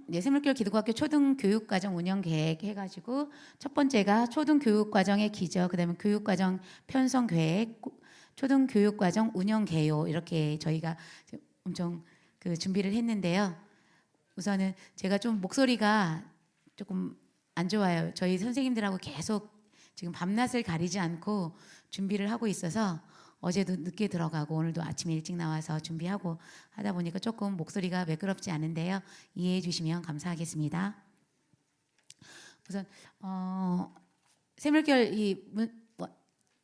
이제 샘물교회 기독학교 초등교육과정 운영 계획 해가지고 첫 번째가 초등교육과정의 기저, 그다음에 교육과정 편성 계획, 초등교육과정 운영 개요 이렇게 저희가 엄청 그 준비를 했는데요. 우선은 제가 좀 목소리가 조금 안 좋아요. 저희 선생님들하고 계속 지금 밤낮을 가리지 않고 준비를 하고 있어서 어제도 늦게 들어가고 오늘도 아침에 일찍 나와서 준비하고 하다 보니까 조금 목소리가 매끄럽지 않은데요. 이해해 주시면 감사하겠습니다. 우선 샘물결 이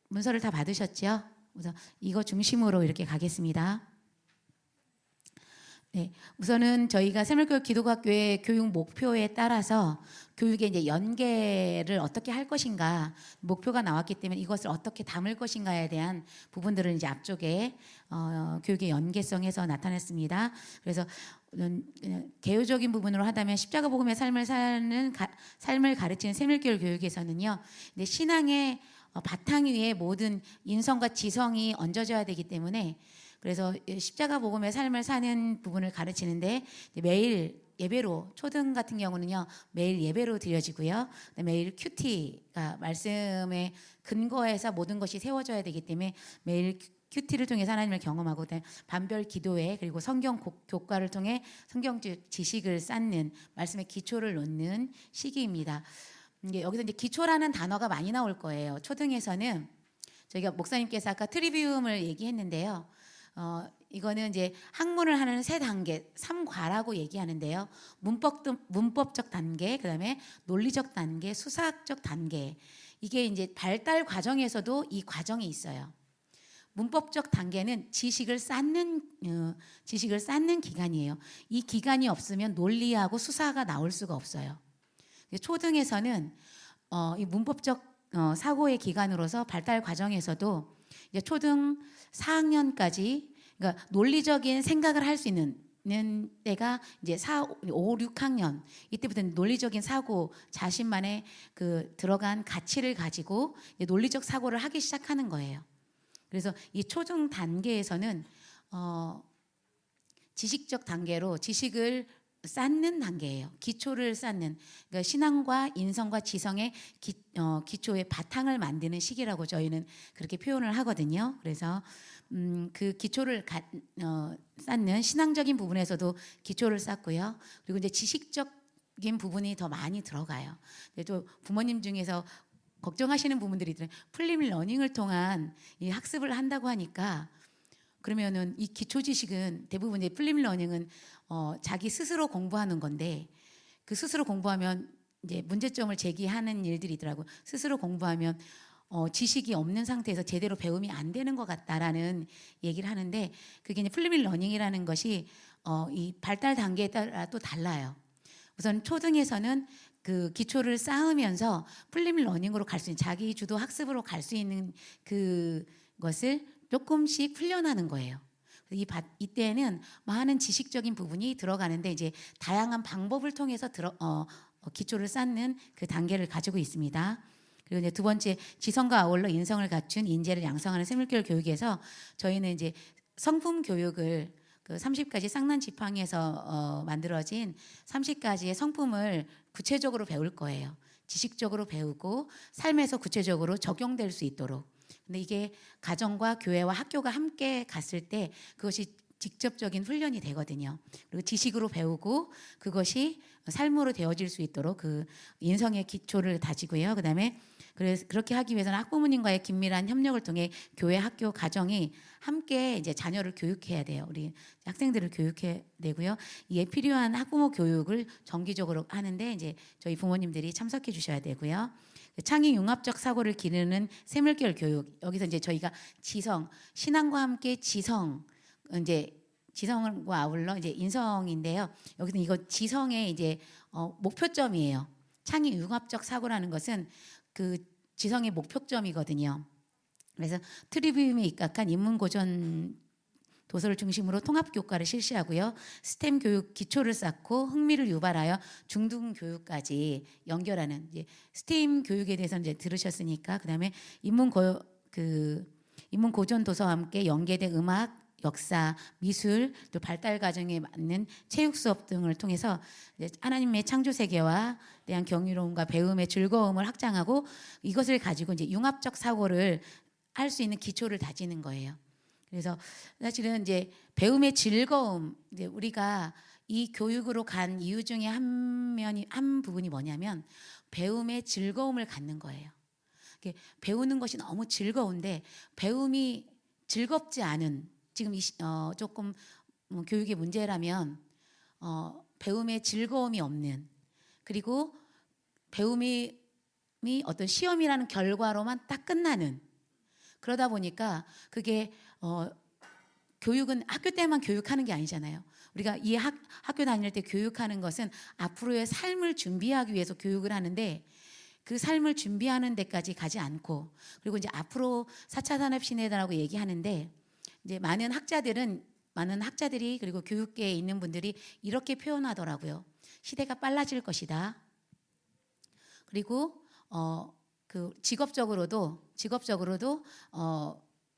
문서를 다 받으셨죠? 우선 이거 중심으로 이렇게 가겠습니다. 네, 우선은 저희가 샘물교육 기독학교의 교육 목표에 따라서 교육의 이제 연계를 어떻게 할 것인가 목표가 나왔기 때문에 이것을 어떻게 담을 것인가에 대한 부분들을 이제 앞쪽에 교육의 연계성에서 나타냈습니다. 그래서 그냥 개요적인 부분으로 하다면 십자가 복음의 삶을 가르치는 샘물교육 교육에서는요, 근데 신앙의 바탕 위에 모든 인성과 지성이 얹어져야 되기 때문에 그래서 십자가 복음의 삶을 사는 부분을 가르치는데 매일 예배로 초등 같은 경우는요 매일 예배로 드려지고요 매일 큐티가 말씀의 근거에서 모든 것이 세워져야 되기 때문에 매일 큐티를 통해서 하나님을 경험하고 반별 기도회 그리고 성경 교과를 통해 성경 지식을 쌓는 말씀의 기초를 놓는 시기입니다. 여기서 이제 기초라는 단어가 많이 나올 거예요. 초등에서는 저희가 목사님께서 아까 트리비움을 얘기했는데요. 이거는 이제 학문을 하는 세 단계, 3과라고 얘기하는데요. 문법적 단계, 그다음에 논리적 단계, 수사학적 단계. 이게 이제 발달 과정에서도 이 과정이 있어요. 문법적 단계는 지식을 쌓는 기간이에요. 이 기간이 없으면 논리하고 수사가 나올 수가 없어요. 초등에서는 이 문법적 사고의 기간으로서 발달 과정에서도 이제 초등 4학년까지 그러니까 논리적인 생각을 할 수 있는 때가 이제 5, 6학년 이때부터는 논리적인 사고 자신만의 그 들어간 가치를 가지고 논리적 사고를 하기 시작하는 거예요. 그래서 이 초등 단계에서는 지식적 단계로 지식을 쌓는 단계예요. 기초를 쌓는 그러니까 신앙과 인성과 지성의 기초의 바탕을 만드는 시기라고 저희는 그렇게 표현을 하거든요. 그래서 그 기초를 쌓는 신앙적인 부분에서도 기초를 쌓고요. 그리고 이제 지식적인 부분이 더 많이 들어가요. 또 부모님 중에서 걱정하시는 부분들이 있더라고요. 플립 러닝을 통한 이 학습을 한다고 하니까 그러면은 이 기초 지식은 대부분 이제 플립 러닝은 자기 스스로 공부하는 건데 그 스스로 공부하면 이제 문제점을 제기하는 일들이 있더라고요. 스스로 공부하면 지식이 없는 상태에서 제대로 배움이 안 되는 것 같다라는 얘기를 하는데 그게 이제 플립 러닝이라는 것이 이 발달 단계에 따라 또 달라요. 우선 초등에서는 그 기초를 쌓으면서 플립 러닝으로 갈 수 있는 자기 주도 학습으로 갈 수 있는 그것을 조금씩 훈련하는 거예요. 이때는 많은 지식적인 부분이 들어가는데 이제 다양한 방법을 통해서 기초를 쌓는 그 단계를 가지고 있습니다. 그리고 이제 두 번째 지성과 아울러 인성을 갖춘 인재를 양성하는 샘물교육 교육에서 저희는 이제 성품 교육을 그 30가지 쌍난 지팡이에서 만들어진 30가지의 성품을 구체적으로 배울 거예요. 지식적으로 배우고 삶에서 구체적으로 적용될 수 있도록. 근데 이게 가정과 교회와 학교가 함께 갔을 때 그것이 직접적인 훈련이 되거든요. 그리고 지식으로 배우고 그것이 삶으로 되어질 수 있도록 그 인성의 기초를 다지고요. 그다음에 그렇게 하기 위해서는 학부모님과의 긴밀한 협력을 통해 교회, 학교, 가정이 함께 이제 자녀를 교육해야 돼요. 우리 학생들을 교육해야 되고요. 이에 필요한 학부모 교육을 정기적으로 하는데 이제 저희 부모님들이 참석해 주셔야 되고요. 창의 융합적 사고를 기르는 샘물결 교육. 여기서 이제 저희가 지성, 신앙과 함께 지성과 아울러 이제 인성인데요. 여기서 이거 지성의 이제 목표점이에요. 창의 융합적 사고라는 것은 그 지성의 목표점이거든요. 그래서 트리비움에 입각한 인문고전 도서를 중심으로 통합교과를 실시하고요. 스템 교육 기초를 쌓고 흥미를 유발하여 중등교육까지 연결하는 이제 스템 교육에 대해서 이제 들으셨으니까 그다음에 인문고전 도서와 함께 연계된 음악, 역사, 미술, 또 발달 과정에 맞는 체육 수업 등을 통해서 이제 하나님의 창조 세계와 대한 경이로움과 배움의 즐거움을 확장하고 이것을 가지고 이제 융합적 사고를 할 수 있는 기초를 다지는 거예요. 그래서 사실은 이제 배움의 즐거움, 이제 우리가 이 교육으로 간 이유 중에 한 부분이 뭐냐면 배움의 즐거움을 갖는 거예요. 배우는 것이 너무 즐거운데 배움이 즐겁지 않은 지금 조금 교육의 문제라면 배움의 즐거움이 없는, 그리고 배움이 어떤 시험이라는 결과로만 딱 끝나는, 그러다 보니까 그게 교육은 학교 때만 교육하는 게 아니잖아요. 우리가 이 학교 다닐 때 교육하는 것은 앞으로의 삶을 준비하기 위해서 교육을 하는데 그 삶을 준비하는 데까지 가지 않고, 그리고 이제 앞으로 4차 산업 시대라고 얘기하는데 이제 많은 학자들이 그리고 교육계에 있는 분들이 이렇게 표현하더라고요. 시대가 빨라질 것이다. 그리고 그 직업적으로도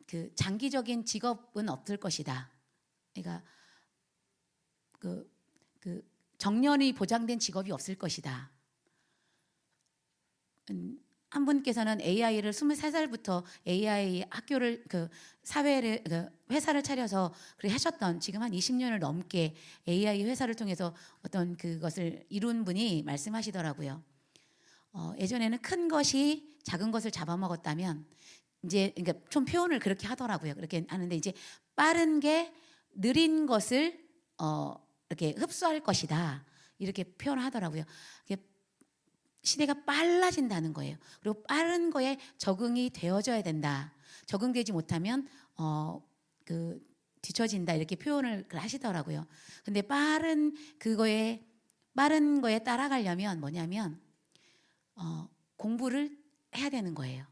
그 장기적인 직업은 없을 것이다. 그러니까 그 정년이 보장된 직업이 없을 것이다. 한 분께서는 AI를 23살부터 AI 학교를 회사를 차려서 그렇게 하셨던, 지금 한 20년을 넘게 AI 회사를 통해서 어떤 그것을 이룬 분이 말씀하시더라고요. 예전에는 큰 것이 작은 것을 잡아먹었다면 이제 그러니까 좀 표현을 그렇게 하더라고요. 그렇게 하는데 이제 빠른 게 느린 것을 이렇게 흡수할 것이다. 이렇게 표현하더라고요. 시대가 빨라진다는 거예요. 그리고 빠른 거에 적응이 되어져야 된다. 적응되지 못하면 뒤처진다. 이렇게 표현을 하시더라고요. 근데 빠른 거에 따라가려면 뭐냐면 공부를 해야 되는 거예요.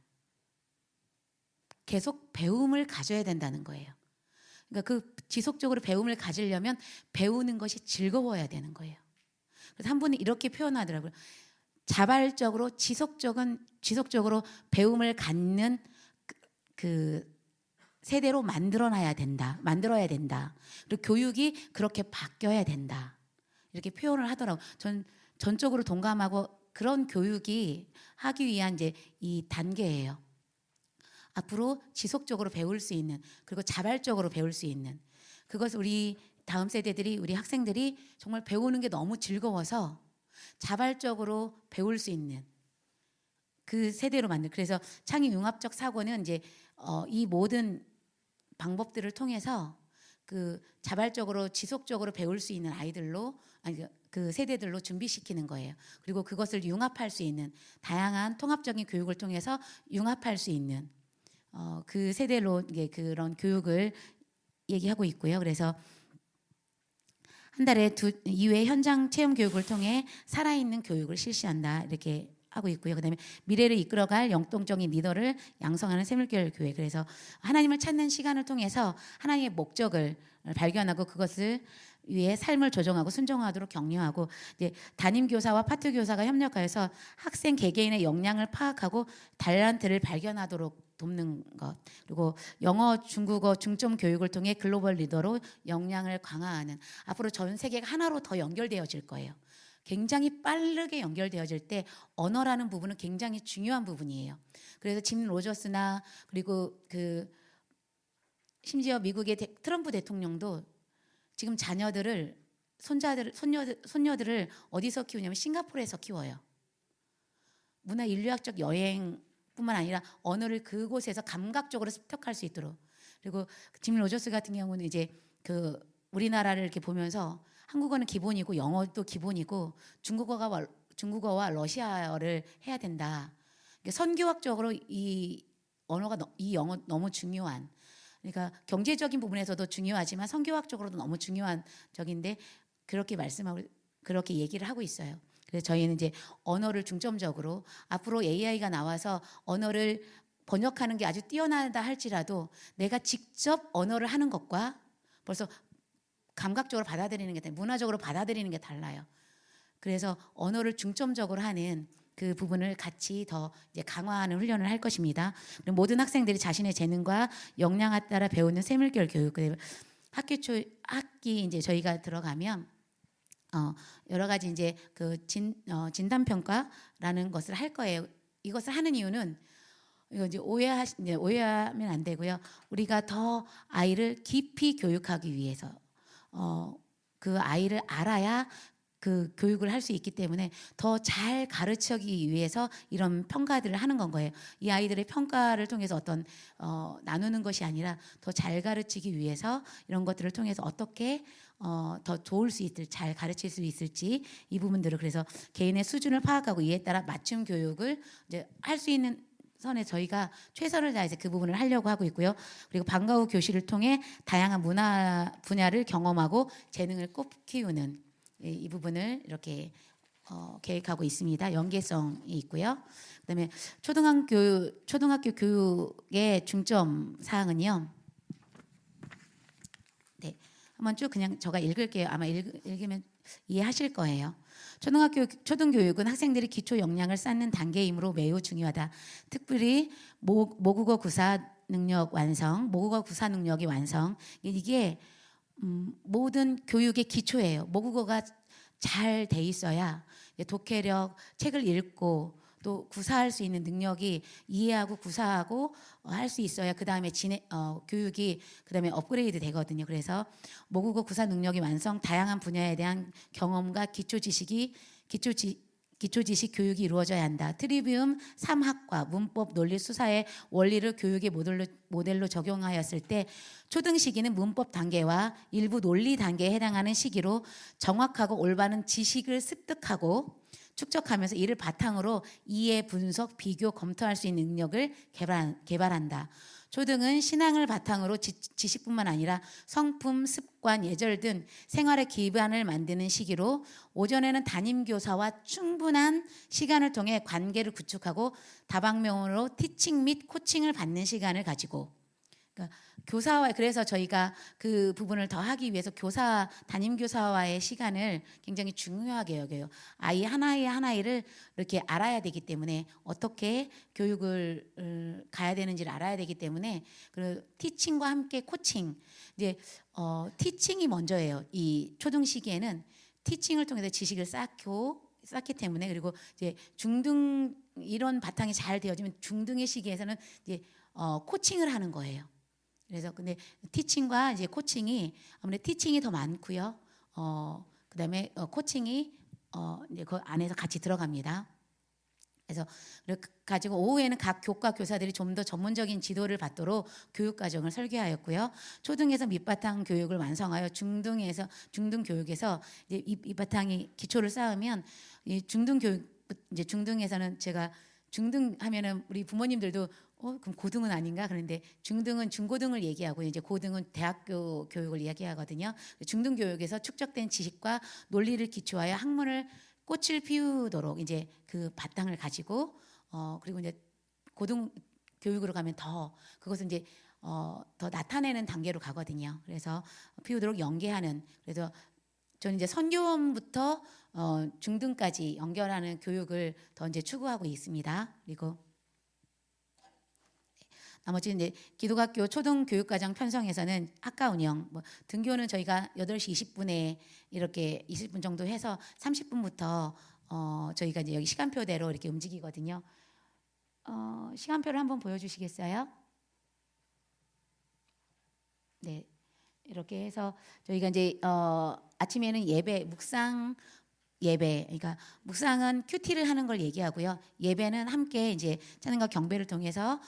계속 배움을 가져야 된다는 거예요. 그러니까 그 지속적으로 배움을 가지려면 배우는 것이 즐거워야 되는 거예요. 그래서 한 분이 이렇게 표현하더라고요. 자발적으로 지속적으로 배움을 갖는 그 세대로 만들어야 된다. 그리고 교육이 그렇게 바뀌어야 된다. 이렇게 표현을 하더라고요. 전 전적으로 동감하고 그런 교육이 하기 위한 이제 이 단계예요. 앞으로 지속적으로 배울 수 있는, 그리고 자발적으로 배울 수 있는, 그것을 우리 다음 세대들이, 우리 학생들이 정말 배우는 게 너무 즐거워서 자발적으로 배울 수 있는 그 세대로 만든. 그래서 창의 융합적 사고는 이제 이 모든 방법들을 통해서 그 자발적으로 지속적으로 배울 수 있는 아이들로, 그 세대들로 준비시키는 거예요. 그리고 그것을 융합할 수 있는, 다양한 통합적인 교육을 통해서 융합할 수 있는 그 세대로 이게 그런 교육을 얘기하고 있고요. 그래서 한 달에 2회 현장 체험 교육을 통해 살아있는 교육을 실시한다. 이렇게 하고 있고요. 그다음에 미래를 이끌어갈 영동적인 리더를 양성하는 새물결 교회. 그래서 하나님을 찾는 시간을 통해서 하나님의 목적을 발견하고 그것을 위해 삶을 조정하고 순종하도록 격려하고, 이제 담임 교사와 파트 교사가 협력하여서 학생 개개인의 역량을 파악하고 달란트를 발견하도록 돕는 것. 그리고 영어, 중국어 중점 교육을 통해 글로벌 리더로 역량을 강화하는, 앞으로 전 세계가 하나로 더 연결되어질 거예요. 굉장히 빠르게 연결되어질 때 언어라는 부분은 굉장히 중요한 부분이에요. 그래서 짐 로저스나 그리고 심지어 미국의 트럼프 대통령도 지금 손녀들을 어디서 키우냐면 싱가포르에서 키워요. 문화 인류학적 여행뿐만 아니라 언어를 그곳에서 감각적으로 습득할 수 있도록. 그리고 짐 로저스 같은 경우는 이제 우리나라를 이렇게 보면서 한국어는 기본이고 영어도 기본이고 중국어와 러시아어를 해야 된다. 선교학적으로 이 영어 너무 중요한, 그러니까 경제적인 부분에서도 중요하지만 선교학적으로도 너무 중요한 적인데 그렇게 말씀하고 그렇게 얘기를 하고 있어요. 그래서 저희는 이제 언어를 중점적으로, 앞으로 AI가 나와서 언어를 번역하는 게 아주 뛰어나다 할지라도 내가 직접 언어를 하는 것과 벌써 감각적으로 받아들이는 게, 문화적으로 받아들이는 게 달라요. 그래서 언어를 중점적으로 하는 그 부분을 같이 더 이제 강화하는 훈련을 할 것입니다. 그리고 모든 학생들이 자신의 재능과 역량에 따라 배우는 샘물결 교육. 학기 이제 저희가 들어가면 여러 가지 이제 그 진단 평가라는 것을 할 거예요. 이것을 하는 이유는 이거 이제 오해하면 안 되고요. 우리가 더 아이를 깊이 교육하기 위해서 그 아이를 알아야 그 교육을 할 수 있기 때문에 더 잘 가르치기 위해서 이런 평가들을 하는 건 거예요. 이 아이들의 평가를 통해서 어떤 나누는 것이 아니라 더 잘 가르치기 위해서 이런 것들을 통해서 어떻게 더 좋을 수 있을, 잘 가르칠 수 있을지 이 부분들을 그래서 개인의 수준을 파악하고 이에 따라 맞춤 교육을 이제 할 수 있는 선에 저희가 최선을 다해서 그 부분을 하려고 하고 있고요. 그리고 방과 후 교실을 통해 다양한 문화 분야를 경험하고 재능을 꼭 키우는 이 부분을 이렇게 계획하고 있습니다. 연계성이 있고요. 그다음에 초등학교 교육의 중점 사항은요. 네, 한번 쭉 그냥 제가 읽을게요. 아마 읽으면 이해하실 거예요. 초등교육은 학생들이 기초 역량을 쌓는 단계이므로 매우 중요하다. 특별히 모국어 구사 능력 완성, 모국어 구사 능력이 완성. 이게 모든 교육의 기초예요. 모국어가 잘 돼 있어야 독해력, 책을 읽고 또 구사할 수 있는 능력이 이해하고 구사하고 할 수 있어야 그 다음에 교육이 그 다음에 업그레이드 되거든요. 그래서 모국어 구사 능력이 완성, 다양한 분야에 대한 경험과 기초 지식 교육이 이루어져야 한다. 트리비움 3학과 문법 논리 수사의 원리를 교육의 모델로 적용하였을 때 초등 시기는 문법 단계와 일부 논리 단계에 해당하는 시기로 정확하고 올바른 지식을 습득하고 축적하면서 이를 바탕으로 이해, 분석, 비교, 검토할 수 있는 능력을 개발한다. 초등은 신앙을 바탕으로 지식뿐만 아니라 성품, 습관, 예절 등 생활의 기반을 만드는 시기로 오전에는 담임교사와 충분한 시간을 통해 관계를 구축하고 다방면으로 티칭 및 코칭을 받는 시간을 가지고 그러니까 교사와 그래서 저희가 그 부분을 더 하기 위해서 담임교사와의 시간을 굉장히 중요하게 여겨요. 아이 하나를 이렇게 알아야 되기 때문에 어떻게 교육을 가야 되는지를 알아야 되기 때문에 그리고 티칭과 함께 코칭 이제 티칭이 먼저예요. 이 초등 시기에는 티칭을 통해서 지식을 쌓기 때문에 그리고 이제 중등 이런 바탕이 잘 되어지면 중등의 시기에서는 이제 코칭을 하는 거예요. 그래서 근데 티칭과 이제 코칭이 아무래도 티칭이 더 많고요. 그다음에 코칭이 이제 그 안에서 같이 들어갑니다. 그래서 가지고 오후에는 각 교과 교사들이 좀 더 전문적인 지도를 받도록 교육 과정을 설계하였고요. 초등에서 밑바탕 교육을 완성하여 중등 교육에서 이제 이 바탕이 기초를 쌓으면 이 중등 교육 이제 중등에서는 제가 중등 하면은 우리 부모님들도 그럼 고등은 아닌가? 그런데 중등은 중고등을 얘기하고 이제 고등은 대학교 교육을 이야기하거든요. 중등 교육에서 축적된 지식과 논리를 기초하여 학문을 꽃을 피우도록 이제 그 바탕을 가지고 그리고 이제 고등 교육으로 가면 더 그것은 이제 더 나타내는 단계로 가거든요. 그래서 피우도록 연계하는 그래서 저는 이제 선교원부터 중등까지 연결하는 교육을 더 이제 추구하고 있습니다. 그리고 나머지 이제 기독학교 초등교육과정 편성에서는 학과 운영, 등교는 저희가 8시 20분에 이렇게 20분 정도 해서 30분부터 저희가 이제 여기 시간표대로 이렇게 움직이거든요. 시간표를 한번 보여주시겠어요? 네, 이렇게 해서 저희가 이제 아침에는 예배, 묵상 예배, 그러니까 묵상은 큐티를 하는 걸 얘기하고요. 예배는 함께 이제 찬양과 경배를 통해서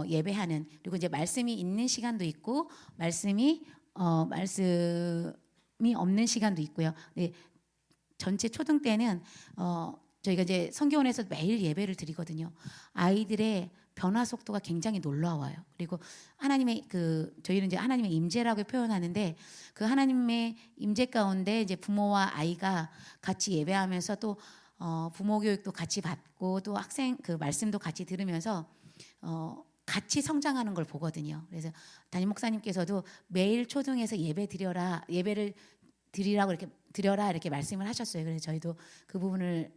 예배하는 그리고 이제 말씀이 있는 시간도 있고 말씀이 없는 시간도 있고요. 네, 전체 초등 때는 저희가 이제 성교원에서 매일 예배를 드리거든요. 아이들의 변화 속도가 굉장히 놀라워요. 그리고 하나님의 저희는 이제 하나님의 임재라고 표현하는데 그 하나님의 임재 가운데 이제 부모와 아이가 같이 예배하면서 또 부모 교육도 같이 받고 또 학생 그 말씀도 같이 들으면서 같이 성장하는 걸 보거든요. 그래서 담임 목사님께서도 매일 초등에서 예배를 드리라고 이렇게 드려라 이렇게 말씀을 하셨어요. 그래서 저희도 그 부분을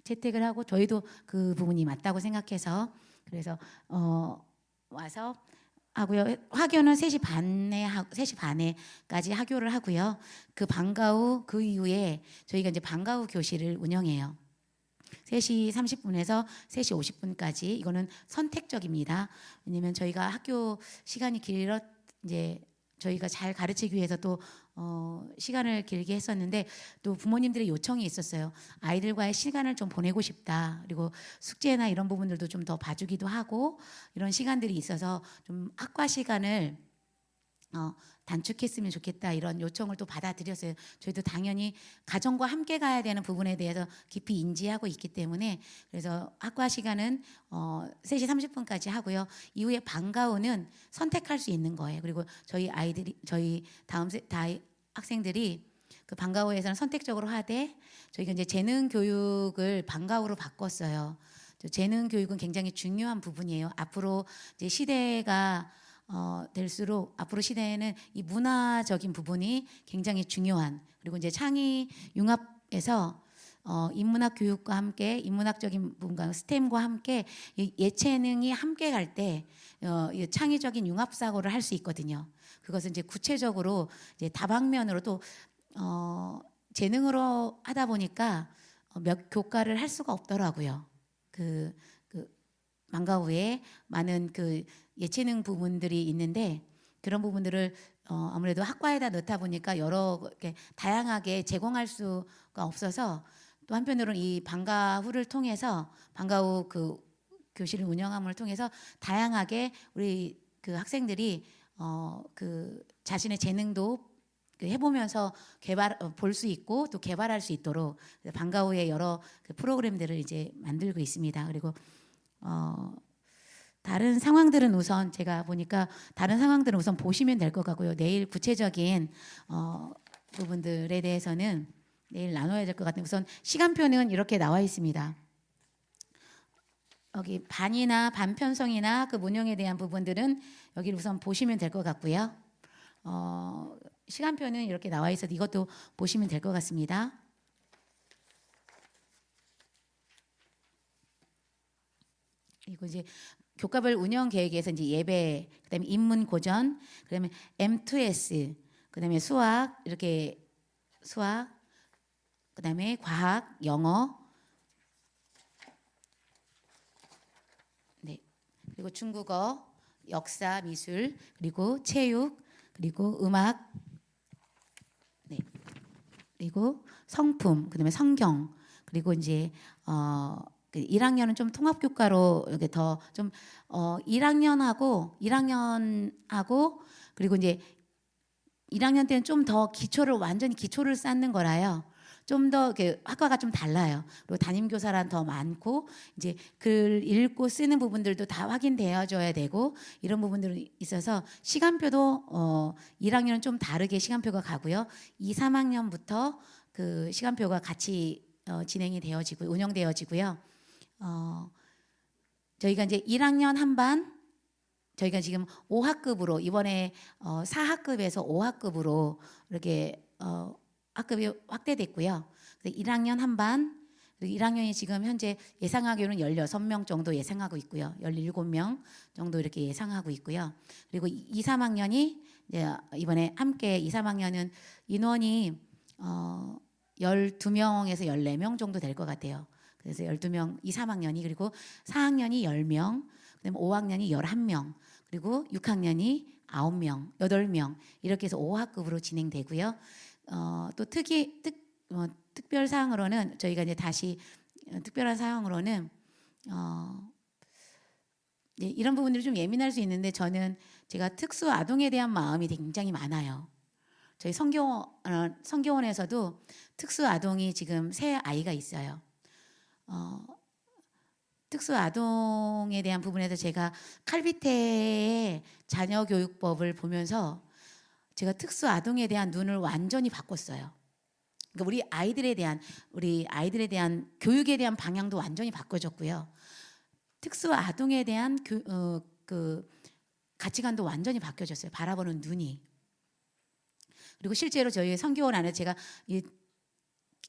채택을 하고 저희도 그 부분이 맞다고 생각해서 그래서 와서 하고요. 학교는 3시 반에까지 학교를 하고요. 그 방과 후 그 이후에 저희가 이제 방과 후 교실을 운영해요. 3시 30분에서 3시 50분까지 이거는 선택적입니다. 왜냐면 저희가 학교 시간이 길어 이제 저희가 잘 가르치기 위해서 또 시간을 길게 했었는데 또 부모님들의 요청이 있었어요. 아이들과의 시간을 좀 보내고 싶다. 그리고 숙제나 이런 부분들도 좀 더 봐주기도 하고 이런 시간들이 있어서 좀 학과 시간을 단축했으면 좋겠다 이런 요청을 또 받아들였어요. 저희도 당연히 가정과 함께 가야 되는 부분에 대해서 깊이 인지하고 있기 때문에 그래서 학과 시간은 3시 30분까지 하고요. 이후에 방과 후는 선택할 수 있는 거예요. 그리고 저희 학생들이 그 방과 후에서는 선택적으로 하되 저희가 이제 재능 교육을 방과 후로 바꿨어요. 재능 교육은 굉장히 중요한 부분이에요. 앞으로 이제 시대가 될수록 앞으로 시대에는 이 문화적인 부분이 굉장히 중요한 그리고 이제 창의 융합에서 인문학 교육과 함께 인문학적인 부분과 스템과 함께 예체능이 함께 갈 때 창의적인 융합 사고를 할 수 있거든요. 그것은 이제 구체적으로 이제 다방면으로 또 재능으로 하다 보니까 몇 교과를 할 수가 없더라고요. 그 방과 후에 많은 그 예체능 부분들이 있는데 그런 부분들을 아무래도 학과에다 넣다 보니까 여러 다양하게 제공할 수가 없어서 또 한편으로는 이 방과 후를 통해서 방과 후 그 교실을 운영함을 통해서 다양하게 우리 그 학생들이 그 자신의 재능도 해보면서 볼 수 있고 또 개발할 수 있도록 방과 후에 여러 그 프로그램들을 이제 만들고 있습니다. 그리고 다른 상황들은 우선 제가 보니까 다른 상황들은 우선 보시면 될 것 같고요. 내일 구체적인 부분들에 대해서는 내일 나눠야 될 것 같은데 우선 시간표는 이렇게 나와 있습니다. 여기 반이나 반편성이나 그 문형에 대한 부분들은 여기를 우선 보시면 될 것 같고요. 시간표는 이렇게 나와 있어서 이것도 보시면 될 것 같습니다. 그리고 이제 교과별 운영 계획에서 이제 예배, 그다음에 인문 고전, 그다음에 M2S, 그다음에 수학 이렇게 수학, 그다음에 과학, 영어, 네, 그리고 중국어, 역사, 미술, 그리고 체육, 그리고 음악, 네, 그리고 성품, 그다음에 성경, 그리고 이제 1학년은 좀 통합교과로 이렇게 더 좀 1학년하고 그리고 이제 1학년 때는 좀 더 완전히 기초를 쌓는 거라요. 좀 더 학과가 좀 달라요. 그리고 담임교사란 더 많고 이제 글 읽고 쓰는 부분들도 다 확인되어져야 되고 이런 부분들이 있어서 시간표도 1학년은 좀 다르게 시간표가 가고요. 2, 3학년부터 그 시간표가 같이 진행이 되어지고 운영되어지고요. 저희가 이제 1학년 한 반 저희가 지금 5학급으로 이번에 4학급에서 5학급으로 이렇게 학급이 확대됐고요. 1학년 한 반, 1학년이 지금 현재 예상하기로는 16명 정도 예상하고 있고요. 17명 정도 이렇게 예상하고 있고요. 그리고 2, 3학년이 이제 이번에 함께 2, 3학년은 인원이 12명에서 14명 정도 될 것 같아요. 그래서 12명, 2, 3학년이 그리고 4학년이 10명, 그다음에 5학년이 11명, 그리고 6학년이 9명, 8명 이렇게 해서 5학급으로 진행되고요. 또 특별 사항으로는 저희가 이제 다시 특별한 사항으로는 네, 이런 부분들이 좀 예민할 수 있는데 저는 제가 특수 아동에 대한 마음이 굉장히 많아요. 저희 성교원에서도 특수 아동이 지금 3아이가 있어요. 특수 아동에 대한 부분에서 제가 칼비테의 자녀 교육법을 보면서 제가 특수 아동에 대한 눈을 완전히 바꿨어요. 그러니까 우리 아이들에 대한 교육에 대한 방향도 완전히 바꿔졌고요. 특수 아동에 대한 그 가치관도 완전히 바뀌어졌어요. 바라보는 눈이. 그리고 실제로 저희 선교원 안에 제가 이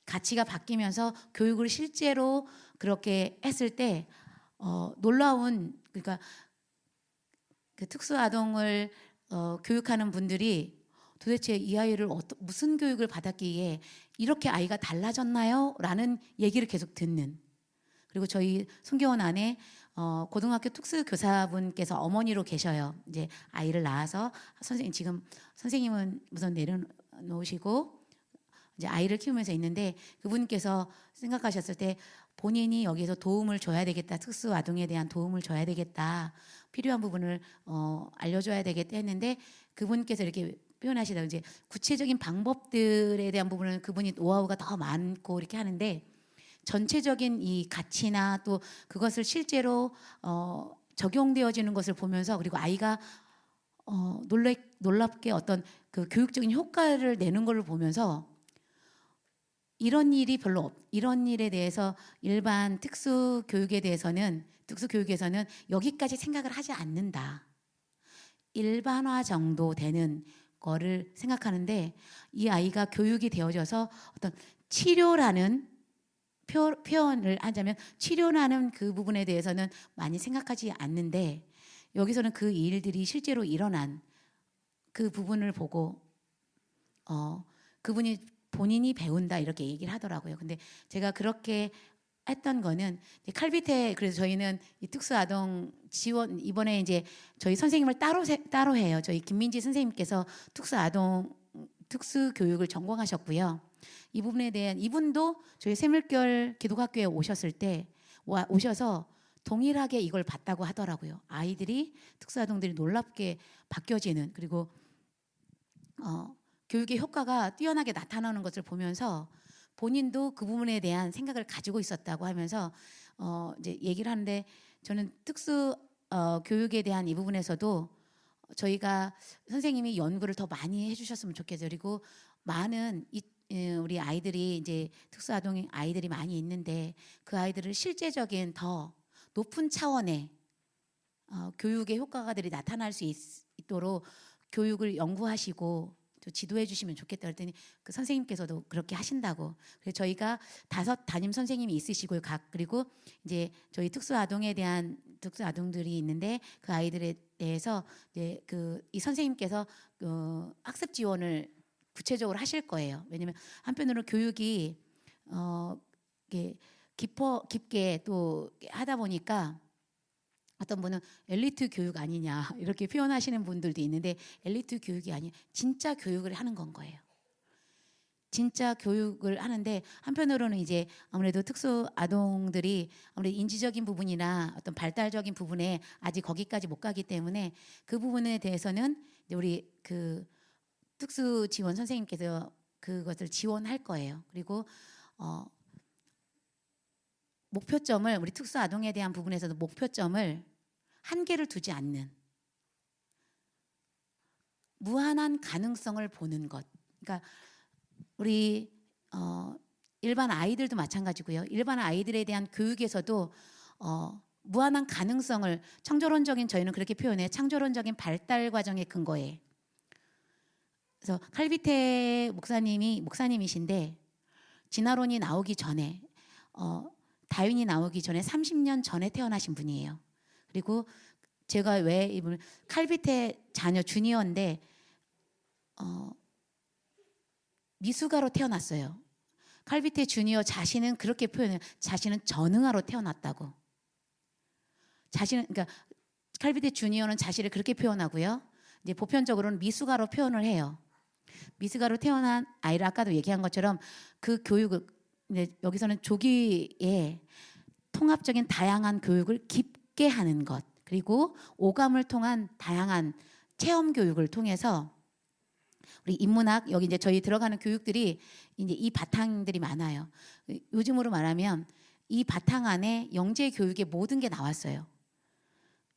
가치가 바뀌면서 교육을 실제로 그렇게 했을 때 놀라운, 그러니까 그 특수 아동을 교육하는 분들이 도대체 이 아이를 무슨 교육을 받았기에 이렇게 아이가 달라졌나요? 라는 얘기를 계속 듣는. 그리고 저희 선교원 안에 고등학교 특수교사분께서 어머니로 계셔요. 이제 아이를 낳아서 지금 선생님은 우선 내려놓으시고 이제 아이를 키우면서 있는데, 그분께서 생각하셨을 때 본인이 여기서 도움을 줘야 되겠다, 특수 아동에 대한 도움을 줘야 되겠다, 필요한 부분을 알려줘야 되겠다 했는데, 그분께서 이렇게 표현하시다 이제 구체적인 방법들에 대한 부분은 그분이 노하우가 더 많고 이렇게 하는데, 전체적인 이 가치나 또 그것을 실제로 적용되어지는 것을 보면서, 그리고 아이가 놀랍게 어떤 그 교육적인 효과를 내는 것을 보면서 이런 일에 대해서 일반 특수교육에서는 여기까지 생각을 하지 않는다. 일반화 정도 되는 거를 생각하는데, 이 아이가 교육이 되어져서 어떤 치료라는 표현을 하자면 치료라는 그 부분에 대해서는 많이 생각하지 않는데, 여기서는 그 일들이 실제로 일어난 그 부분을 보고 그분이 본인이 배운다 이렇게 얘기를 하더라고요. 근데 제가 그렇게 했던 거는 칼비테, 그래서 저희는 이 특수아동 지원 이번에 이제 저희 선생님을 따로 해요. 저희 김민지 선생님께서 특수교육을 전공하셨고요. 이 부분에 대한, 이분도 저희 샘물결 기독학교에 오셔서 동일하게 이걸 봤다고 하더라고요. 아이들이, 특수아동들이 놀랍게 바뀌어지는, 그리고 교육의 효과가 뛰어나게 나타나는 것을 보면서 본인도 그 부분에 대한 생각을 가지고 있었다고 하면서 이제 얘기를 하는데, 저는 특수 교육에 대한 이 부분에서도 저희가 선생님이 연구를 더 많이 해주셨으면 좋겠어요. 그리고 많은 우리 아이들이, 이제 특수 아동 아이들이 많이 있는데, 그 아이들을 실제적인 더 높은 차원의 교육의 효과들이 나타날 수 있도록 교육을 연구하시고 또 지도해 주시면 좋겠다 그랬더니, 그 선생님께서도 그렇게 하신다고. 그래서 저희가 5 담임 선생님이 있으시고요. 그리고 이제 저희 특수아동들이 있는데, 그 아이들에 대해서 이제 이 선생님께서 학습 지원을 구체적으로 하실 거예요. 왜냐하면 한편으로 교육이 이게 깊게 또 하다 보니까 어떤 분은 엘리트 교육 아니냐 이렇게 표현하시는 분들도 있는데, 엘리트 교육이 아니에요. 진짜 교육을 하는 건 거예요. 진짜 교육을 하는데, 한편으로는 이제 아무래도 특수 아동들이 아무래도 인지적인 부분이나 어떤 발달적인 부분에 아직 거기까지 못 가기 때문에, 그 부분에 대해서는 우리 그 특수 지원 선생님께서 그것을 지원할 거예요. 그리고 목표점을, 우리 특수 아동에 대한 부분에서도 목표점을 한계를 두지 않는 무한한 가능성을 보는 것. 그러니까 우리 일반 아이들도 마찬가지고요. 일반 아이들에 대한 교육에서도 무한한 가능성을, 창조론적인, 저희는 그렇게 표현해요. 창조론적인 발달 과정의 근거에. 그래서 칼비테 목사님이신데, 진화론이 나오기 전에, 다윈이 나오기 전에 30년 전에 태어나신 분이에요. 그리고 제가 왜 이분 칼비테 자녀 주니어인데 미숙아로 태어났어요. 칼비테 주니어 자신은 그렇게 표현해요. 자신은 전응아로 태어났다고. 그러니까 칼비테 주니어는 자신을 그렇게 표현하고요. 이제 보편적으로는 미숙아로 표현을 해요. 미숙아로 태어난 아이를 아까도 얘기한 것처럼 그 교육을, 여기서는 조기에 통합적인 다양한 교육을 깊게 하는 것, 그리고 오감을 통한 다양한 체험 교육을 통해서 우리 인문학, 여기 이제 저희 들어가는 교육들이 이제 이 바탕들이 많아요. 요즘으로 말하면 이 바탕 안에 영재 교육의 모든 게 나왔어요.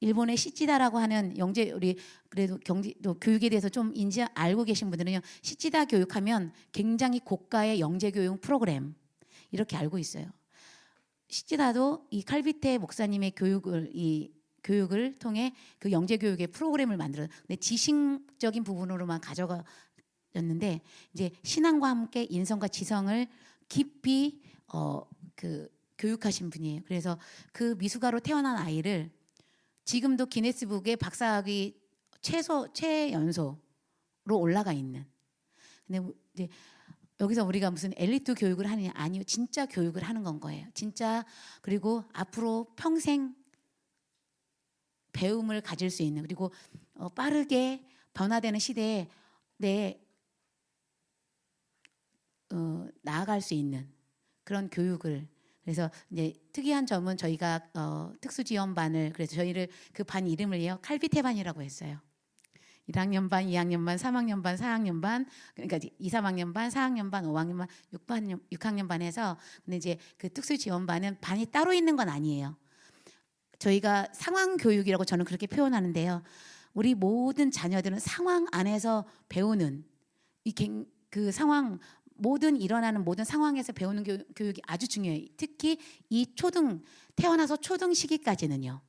일본의 시치다라고 하는 영재, 우리 그래도 교육에 대해서 좀 알고 계신 분들은요, 시치다 교육하면 굉장히 고가의 영재 교육 프로그램 이렇게 알고 있어요. 시치다도 이 칼비테 목사님의 교육을 통해 그 영재 교육의 프로그램을 만들어요. 근데 지식적인 부분으로만 가져가 였는데 이제 신앙과 함께 인성과 지성을 깊이 교육하신 분이에요. 그래서 그 미숙아로 태어난 아이를 지금도 기네스북에 박사학위 최연소로 올라가 있는. 근데 이제 여기서 우리가 무슨 엘리트 교육을 하느냐, 아니요, 진짜 교육을 하는 건 거예요. 진짜. 그리고 앞으로 평생 배움을 가질 수 있는, 그리고 빠르게 변화되는 시대에 나아갈 수 있는 그런 교육을. 그래서 이제 특이한 점은 저희가 특수지원반을, 그래서 저희를 그 반 이름을요 칼비태반이라고 했어요. 1학년 반, 2학년 반, 3학년 반, 4학년 반, 그러니까 2, 3학년 반, 4학년 반, 5학년 반, 6학년 반에서. 근데 이제 그 특수지원반은 반이 따로 있는 건 아니에요. 저희가 상황 교육이라고 저는 그렇게 표현하는데요. 우리 모든 자녀들은 상황 안에서 배우는 그 상황, 모든 일어나는 모든 상황에서 배우는 교육이 아주 중요해요. 특히 이 태어나서 초등 시기까지는요.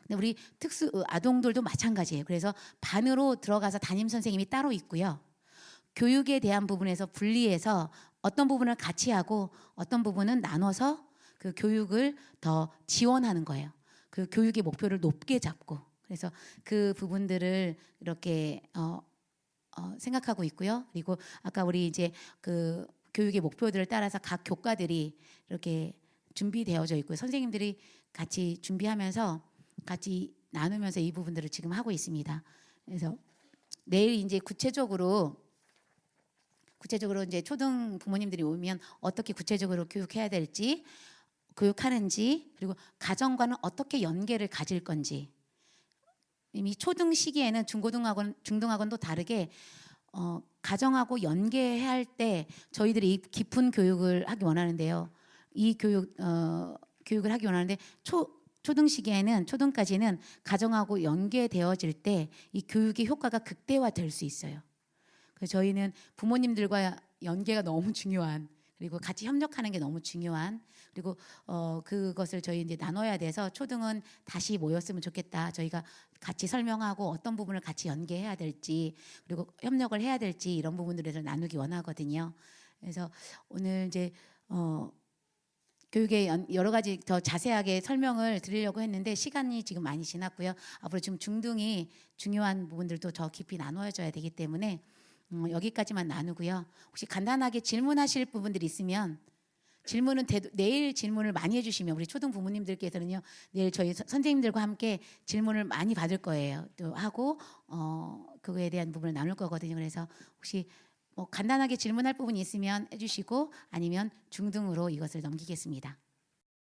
근데 우리 특수 아동들도 마찬가지예요. 그래서 반으로 들어가서 담임 선생님이 따로 있고요. 교육에 대한 부분에서 분리해서 어떤 부분을 같이 하고 어떤 부분은 나눠서 그 교육을 더 지원하는 거예요. 그 교육의 목표를 높게 잡고. 그래서 그 부분들을 이렇게 생각하고 있고요. 그리고 아까 우리 이제 그 교육의 목표들을 따라서 각 교과들이 이렇게 준비되어져 있고 선생님들이 같이 준비하면서 같이 나누면서 이 부분들을 지금 하고 있습니다. 그래서 내일 이제 구체적으로 이제 초등 부모님들이 오면 어떻게 구체적으로 교육해야 될지, 교육하는지, 그리고 가정과는 어떻게 연계를 가질 건지. 이미 초등 시기에는 중등학원도 다르게 가정하고 연계할 때 저희들이 이 깊은 교육을 하기 원하는데요. 이 교육을 하기 원하는데 초등 시기에는, 초등까지는 가정하고 연계되어질 때 이 교육의 효과가 극대화될 수 있어요. 그래서 저희는 부모님들과 연계가 너무 중요한, 그리고 같이 협력하는 게 너무 중요한, 그리고 그것을 저희 이제 나눠야 돼서 초등은 다시 모였으면 좋겠다. 저희가 같이 설명하고 어떤 부분을 같이 연계해야 될지, 그리고 협력을 해야 될지, 이런 부분들에서 나누기 원하거든요. 그래서 오늘 이제 교육의 여러 가지 더 자세하게 설명을 드리려고 했는데 시간이 지금 많이 지났고요. 앞으로 지금 중등이 중요한 부분들도 더 깊이 나눠줘야 되기 때문에 여기까지만 나누고요. 혹시 간단하게 질문하실 부분들이 있으면 질문은 내일 질문을 많이 해주시면 우리 초등 부모님들께서는요, 내일 저희 선생님들과 함께 질문을 많이 받을 거예요. 또 하고 그거에 대한 부분을 나눌 거거든요. 그래서 혹시 간단하게 질문할 부분이 있으면 해주시고, 아니면 중등으로 이것을 넘기겠습니다.